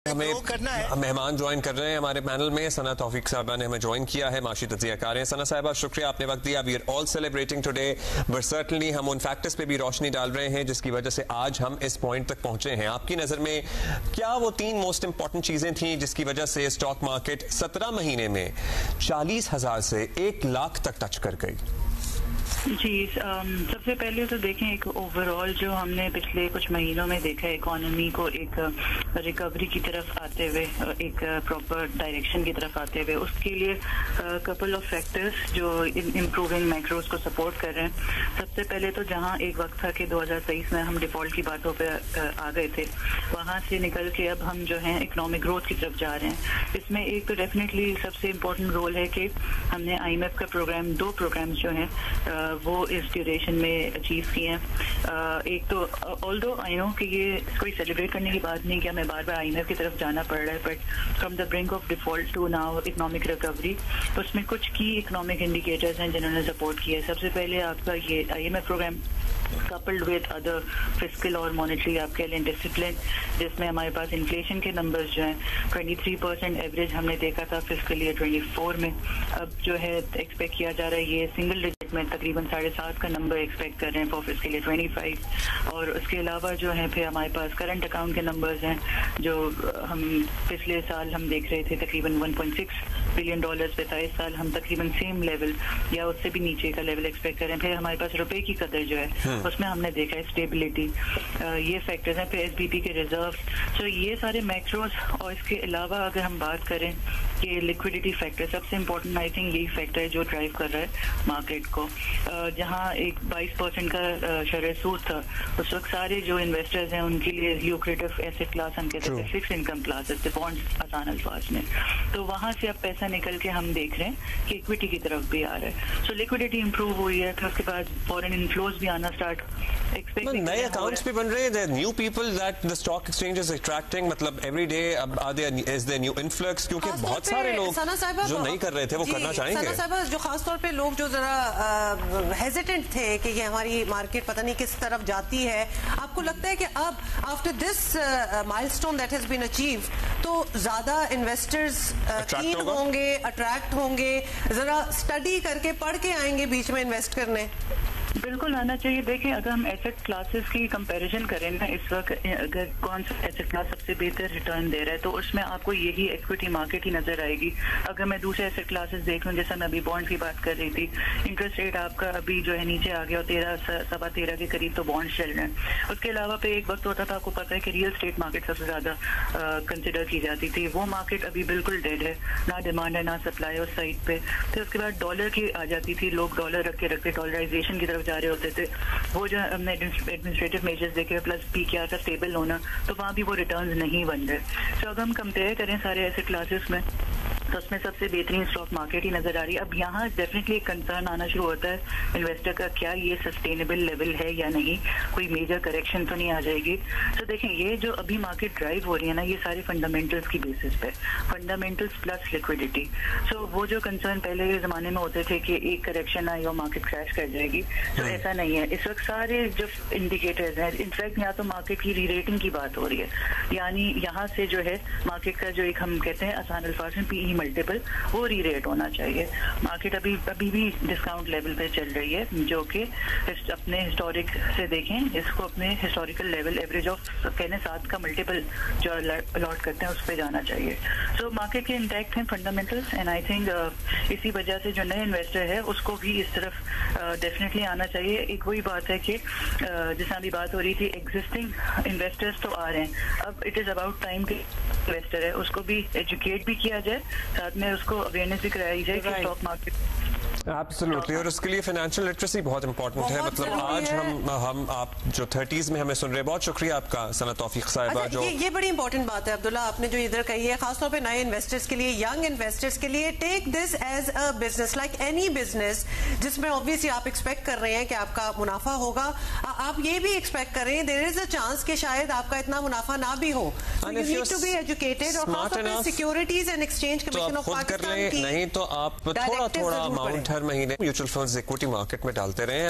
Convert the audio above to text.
ہمیں مہمان جوائن کر رہے ہیں ہمارے پینل میں. ثنا توفیق صاحبہ نے ہمیں جوائن کیا ہے, معاشی تجزیہ کار ہیں. ثنا صاحبہ شکریہ, آپ نے وقت دیا. We are all celebrating today, but certainly ہم ان فیکٹرز پہ بھی روشنی ڈال رہے ہیں جس کی وجہ سے آج ہم اس پوائنٹ تک پہنچے ہیں. آپ کی نظر میں کیا وہ 3 موسٹ امپورٹنٹ چیزیں تھیں جس کی وجہ سے اسٹاک مارکیٹ 17 مہینے میں 40,000 سے 1 لاکھ تک ٹچ کر گئی؟ جی, سب سے پہلے تو دیکھیں ایک اوور آل جو ہم نے پچھلے کچھ مہینوں میں دیکھا ہے اکانومی کو ایک ریکوری کی طرف آتے ہوئے, ایک پراپر ڈائریکشن کی طرف آتے ہوئے, اس کے لیے کپل آف فیکٹرز جو امپروونگ میکروز کو سپورٹ کر رہے ہیں. سب سے پہلے تو جہاں ایک وقت تھا کہ 2023 میں ہم ڈیفالٹ کی باتوں پہ آ گئے تھے, وہاں سے نکل کے اب ہم جو ہیں اکنامک گروتھ کی طرف جا رہے ہیں. اس میں ایک تو ڈیفینیٹلی سب سے امپورٹنٹ رول ہے کہ ہم نے آئی ایم ایف کا پروگرام, 2 پروگرامز جو ہیں وہ اس ڈیوریشن میں اچیو کیے ہیں. ایک تو آلدو آئی نو کہ یہ کوئی سیلیبریٹ کرنے کی بات نہیں کہ ہمیں بار بار آئی ایم ایف کی طرف جانا پڑ رہا ہے, but from the brink of default to now economic recovery, اس میں کچھ کی اکنامک انڈیکیٹرز ہیں جنہوں نے سپورٹ کیا ہے. سب سے پہلے آپ کا یہ I M F programme coupled with other fiscal اور monetary آپ کہہ لیں ڈسپلن, جس میں ہمارے پاس انفلیشن کے نمبرز جو ہیں 23% ایوریج ہم نے دیکھا تھا فسکل ایئر 24 میں. اب جو ہے ایکسپیکٹ کیا جا رہا ہے یہ سنگل ڈیجٹ میں تقریباً 7.5 کا نمبر ایکسپیکٹ کر رہے ہیں فار فسکل ایئر 25. اور اس کے علاوہ جو ہے پھر ہمارے پاس کرنٹ اکاؤنٹ کے نمبرز ہیں جو ہم پچھلے سال ہم دیکھ رہے تھے تقریباً $1.6 بلین پہ تھا. اس سال ہم تقریباً سیم لیول یا اس سے بھی نیچے کا لیول ایکسپیکٹ کر رہے ہیں. پھر ہمارے پاس روپے کی قدر جو ہے اس میں ہم نے دیکھا ہے اسٹیبلٹی. یہ فیکٹرز ہیں. پھر ایس بی پی کے ریزروز, تو یہ سارے میکروز. اور اس کے علاوہ اگر ہم بات کریں کہ لیکوڈیٹی فیکٹر سب سے امپورٹنٹ آئی تھنک یہی فیکٹر ہے جو ڈرائیو کر رہا ہے مارکیٹ کو. جہاں ایک 22% کا شرح سود تھا, اس وقت سارے جو انویسٹرز ہیں ان کے لیے لیوکریٹو ایسٹ کلاس ہم کہتے ہیں فکس انکم کلاسز تھے, بانڈز آسان الفاظ میں. تو وہاں سے اب پیسہ نکل کے ہم دیکھ رہے ہیں کہ اکویٹی کی طرف بھی آ رہا ہے. سو لیکوڈیٹی امپروو ہوئی ہے. پھر اس کے بعد فورن انفلوز بھی آنا اسٹارٹ, نئے اکاؤنٹس بھی بن رہے ہیں. New people that the stock exchange is attracting, مطلب every day is there new influx, کیونکہ بہت سارے لوگ جو نہیں کر رہے تھے وہ کرنا چاہیں گے. ثنا صاحبہ, جو خاص طور پہ لوگ جو ذرا ہیزیٹنٹ تھے کہ یہ ہماری مارکیٹ پتہ نہیں کس طرف جاتی ہے, آپ کو لگتا ہے کہ اب after this milestone that has been achieve تو زیادہ انویسٹرز کین ہوں گے, اٹریکٹ ہوں گے, ذرا اسٹڈی کر کے پڑھ کے آئیں گے بیچ میں انویسٹ کرنے؟ بالکل آنا چاہیے. دیکھیں اگر ہم ایسٹ کلاسز کی کمپیریزن کریں نا اس وقت, اگر کون سا ایسٹ کلاس سب سے بہتر ریٹرن دے رہا ہے تو اس میں آپ کو یہی ایکویٹی مارکیٹ ہی نظر آئے گی. اگر میں دوسرے ایسٹ کلاسز دیکھ لوں, جیسا میں ابھی بانڈ کی بات کر رہی تھی, انٹرسٹ ریٹ آپ کا ابھی جو ہے نیچے آ گیا اور 13.13 کے قریب تو بانڈ چل رہے ہیں. اس کے علاوہ پہ ایک وقت ہوتا تھا, آپ کو پتہ ہے کہ ریئل اسٹیٹ مارکیٹ سب سے زیادہ کنسیڈر کی جاتی تھی. وہ مارکیٹ ابھی بالکل ڈیڈ ہے, نہ ڈیمانڈ ہے نہ سپلائی اس سائڈ پہ. پھر اس کے بعد ڈالر کی آ جاتی تھی, لوگ ڈالر رکھ کے ڈالرائزیشن کی طرف جا رہے ہوتے تھے. وہ جو ہم نے ایڈمنسٹریٹو میجرز دیکھے پلس پی کیا تھا اسٹیبل ہونا, تو وہاں بھی وہ ریٹرنز نہیں بن رہے. تو اگر ہم کمپیئر کریں سارے ایسے کلاسز میں تو اس میں سب سے بہترین اسٹاک مارکیٹ ہی نظر آ رہی ہے. اب یہاں ڈیفینیٹلی ایک کنسرن آنا شروع ہوتا ہے انویسٹر کا, کیا یہ سسٹینیبل لیول ہے یا نہیں, کوئی میجر کریکشن تو نہیں آ جائے گی. تو دیکھیں یہ جو ابھی مارکیٹ ڈرائیو ہو رہی ہے نا, یہ سارے فنڈامنٹلس کی بیسس پہ, فنڈامنٹلس پلس لیکوڈیٹی. سو وہ جو کنسرن پہلے کے زمانے میں ہوتے تھے کہ ایک کریکشن آئی اور مارکیٹ کریش کر جائے گی, تو ایسا نہیں ہے. اس وقت سارے جو انڈیکیٹرز ہیں, انفیکٹ یہاں تو مارکیٹ کی ری ریٹنگ کی بات ہو رہی ہے, یعنی یہاں سے جو ہے مارکیٹ کا جو ایک ہم کہتے ہیں آسان الفاظ میں پی ای ملٹیپل, وہ ری ریٹ ہونا چاہیے. مارکیٹ ابھی بھی ڈسکاؤنٹ لیول پہ چل رہی ہے, جو کہ اپنے ہسٹورک سے دیکھیں اس کو اپنے ہسٹوریکل لیول ایوریج آف کہنے 7 کا ملٹیپل جو الاٹ کرتے ہیں اس پہ جانا چاہیے. سو مارکیٹ کے انٹیکٹ ہیں فنڈامنٹلس, اینڈ آئی تھنک اسی وجہ سے جو نئے انویسٹر ہے اس کو بھی اس طرف ڈیفینیٹلی آنا چاہیے. ایک وہی بات ہے کہ جیسے ابھی بات ہو رہی تھی ایگزسٹنگ انویسٹرز تو آ رہے ہیں, اب اٹ از اباؤٹ ٹائم کہ انویسٹر ہے اس کو بھی ایجوکیٹ بھی کیا جائے, ساتھ میں اس کو اویئرنیس بھی کرائی جائے کہ اسٹاک مارکیٹ. ایبسولوٹلی, اور اس کے لیے فائنینشیل لٹریسی بہت امپورٹنٹ ہے. مطلب آج ہم آپ جو 30s میں ہمیں سن رہے, بہت شکریہ آپ کا ثنا توفیق صاحبہ. جو یہ بڑی امپورٹنٹ بات ہے عبداللہ آپ نے جو ادھر کہی ہے, خاص طور پہ نئے انویسٹرز کے لیے, ینگ انویسٹرز کے لیے, take this as a business like any business, جس میں obviously آپ ایکسپیکٹ کر رہے ہیں کہ آپ کا منافع ہوگا. آپ یہ بھی ایکسپیکٹ کر رہے ہیں دیر از اے چانس کہ شاید آپ کا اتنا منافع نہ بھی ہو. So you need to be educated, اور خاص طور پہ securities and exchange commission of Pakistan کی, نہیں تو آپ تھوڑا اماؤنٹ ہر مہینے میوچل فنڈز اکوٹی مارکیٹ میں ڈالتے رہے ہیں.